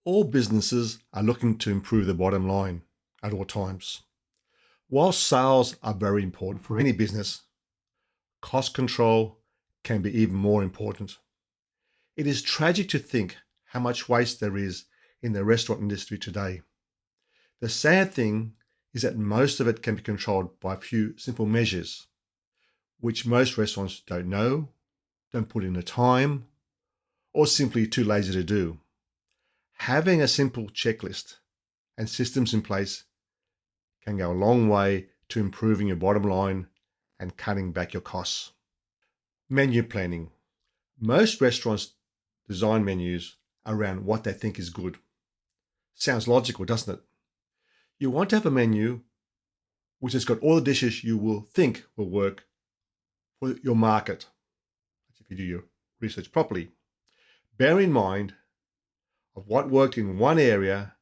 All businesses are looking to improve their bottom line at all times. While sales are very important for any business, cost control can be even more important. It is tragic to think how much waste there is in the restaurant industry today. The sad thing is that most of it can be controlled by a few simple measures, which most restaurants don't know, don't put in the time, or simply too lazy to do. Having a simple checklist and systems in place can go a long way to improving your bottom line and cutting back your costs. Menu planning. Most restaurants design menus around what they think is good. Sounds logical, doesn't it? You want to have a menu which has got all the dishes you will think will work for your market. That's if you do your research properly. Bear in mind of what worked in one area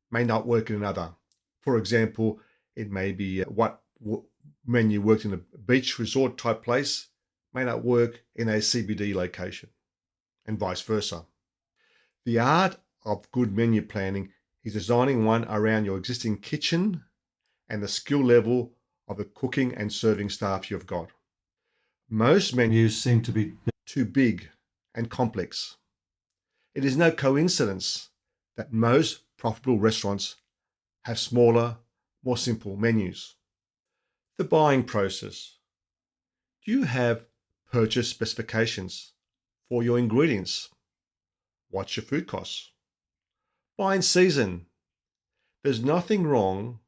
may not work in another. For example, it may be what menu worked in a beach resort type place may not work in a CBD location, and vice versa. The art of good menu planning is designing one around your existing kitchen and the skill level of the cooking and serving staff you've got. Most menus seem to be too big and complex. It is no coincidence that most profitable restaurants have smaller, more simple menus. The buying process. Do you have purchase specifications for your ingredients? What's your food costs? Buy in season. There's nothing wrong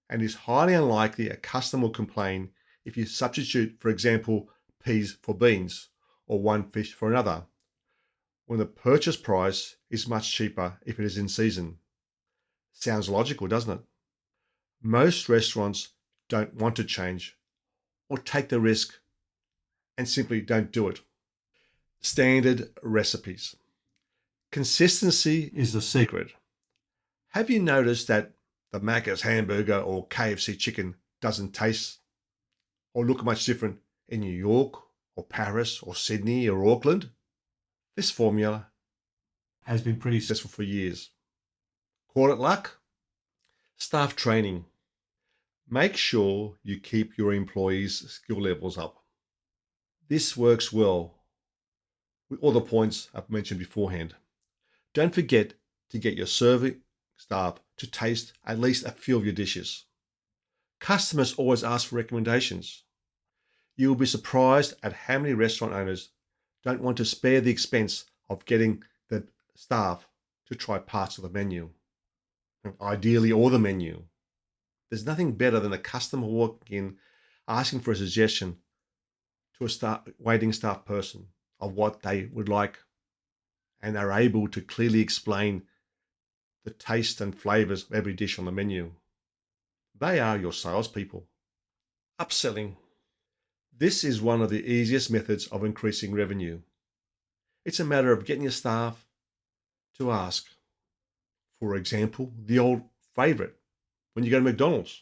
and is highly unlikely a customer will complain if you substitute, for example, peas for beans or one fish for another, when the purchase price is much cheaper if it is in season. Sounds logical, doesn't it? Most restaurants don't want to change or take the risk and simply don't do it. Standard recipes. Consistency is the secret. Have you noticed that the Macas hamburger or KFC chicken doesn't taste or look much different in New York or Paris or Sydney or Auckland? This formula has been pretty successful for years. Call it luck? Staff training. Make sure you keep your employees' skill levels up. This works well with all the points I've mentioned beforehand. Don't forget to get your serving staff to taste at least a few of your dishes. Customers always ask for recommendations. You will be surprised at how many restaurant owners don't want to spare the expense of getting the staff to try parts of the menu, ideally all the menu. There's nothing better than a customer walking in asking for a suggestion to a waiting staff person of what they would like, and are able to clearly explain the taste and flavors of every dish on the menu. They are your salespeople. Upselling. This is one of the easiest methods of increasing revenue. It's a matter of getting your staff to ask. For example, the old favorite, when you go to McDonald's,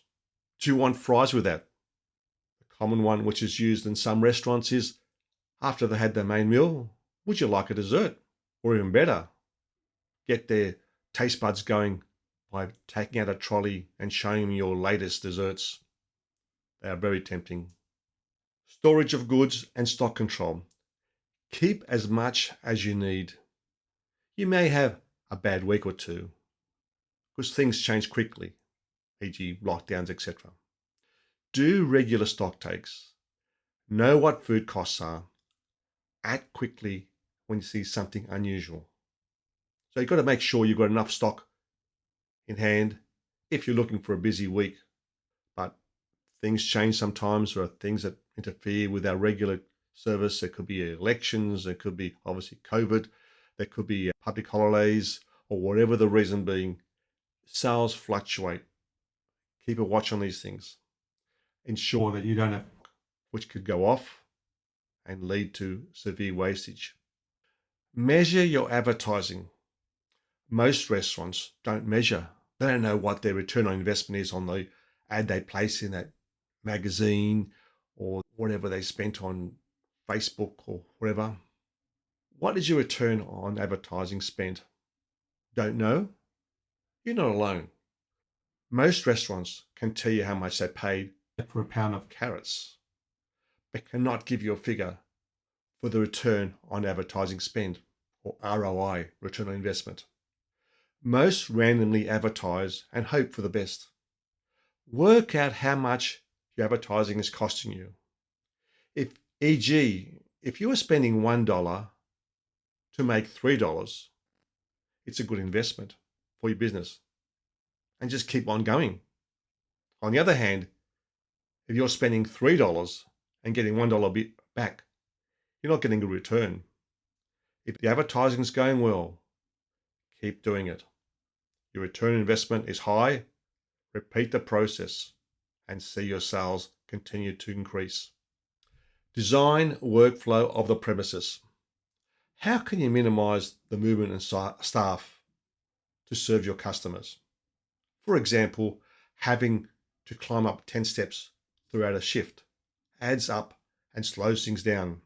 do you want fries with that? The common one which is used in some restaurants is, after they had their main meal, would you like a dessert? Or even better, get their taste buds going by taking out a trolley and showing them your latest desserts. They are very tempting. Storage of goods and stock control. Keep as much as you need. You may have a bad week or two because things change quickly, e.g. lockdowns, etc. Do regular stock takes. Know what food costs are. Act quickly when you see something unusual. So you've got to make sure you've got enough stock in hand if you're looking for a busy week. But things change sometimes. There are things that interfere with our regular service. There could be elections. There could be obviously COVID. There could be public holidays, or whatever the reason being. Sales fluctuate. Keep a watch on these things. Ensure that you don't have which could go off and lead to severe wastage. Measure your advertising. Most restaurants don't measure. They don't know what their return on investment is on the ad they place in that magazine or whatever they spent on Facebook or whatever. What is your return on advertising spent? Don't know? You're not alone. Most restaurants can tell you how much they paid for a pound of carrots, but cannot give you a figure for the return on advertising spend, or ROI, return on investment. Most randomly advertise and hope for the best. Work out how much your advertising is costing you. If, e.g., if you are spending $1 to make $3, it's a good investment for your business, and just keep on going. On the other hand, if you're spending $3 and getting $1 back, you're not getting a return. If the advertising is going well, keep doing it. Your return on investment is high. Repeat the process and see your sales continue to increase. Design workflow of the premises. How can you minimize the movement and staff to serve your customers? For example, having to climb up 10 steps throughout a shift adds up and slows things down.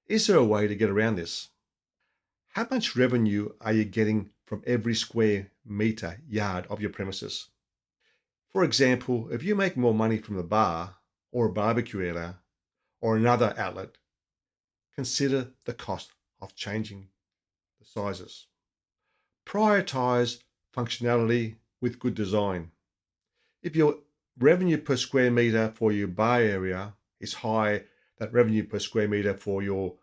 Is there a way to get around this? How much revenue are you getting from every square metre yard of your premises? For example, if you make more money from the bar or a barbecue area or another outlet, consider the cost of changing the sizes. Prioritize functionality with good design. If your revenue per square metre for your bar area is high, that revenue per square metre for your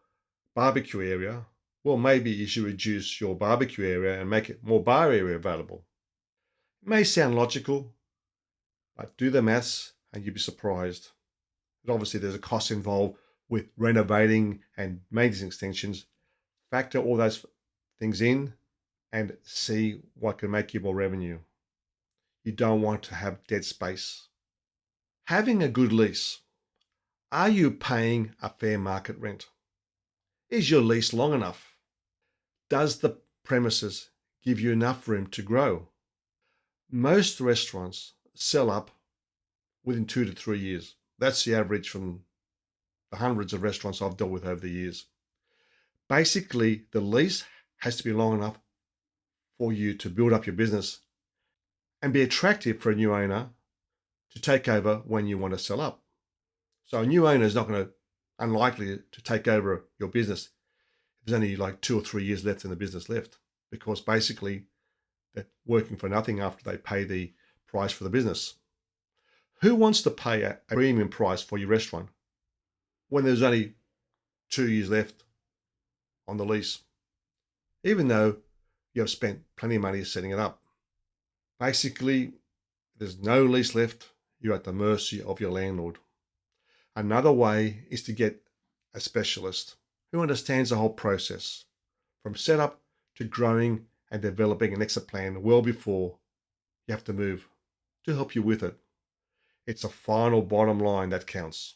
barbecue area, well, maybe you should reduce your barbecue area and make it more bar area available. It may sound logical, but do the maths and you'll be surprised. But obviously there's a cost involved with renovating and maintenance extensions. Factor all those things in and see what can make you more revenue. You don't want to have dead space. Having a good lease. Are you paying a fair market rent? Is your lease long enough? Does the premises give you enough room to grow? Most restaurants sell up within 2 to 3 years. That's the average from the hundreds of restaurants I've dealt with over the years. Basically, the lease has to be long enough for you to build up your business and be attractive for a new owner to take over when you want to sell up. So a new owner is unlikely to take over your business if there's only like 2 or 3 years left in the business left, because basically they're working for nothing after they pay the price for the business. Who wants to pay a premium price for your restaurant when there's only 2 years left on the lease, even though you have spent plenty of money setting it up? Basically, there's no lease left. You're at the mercy of your landlord. Another way is to get a specialist who understands the whole process, from setup to growing and developing an exit plan well before you have to move, to help you with it. It's a final bottom line that counts.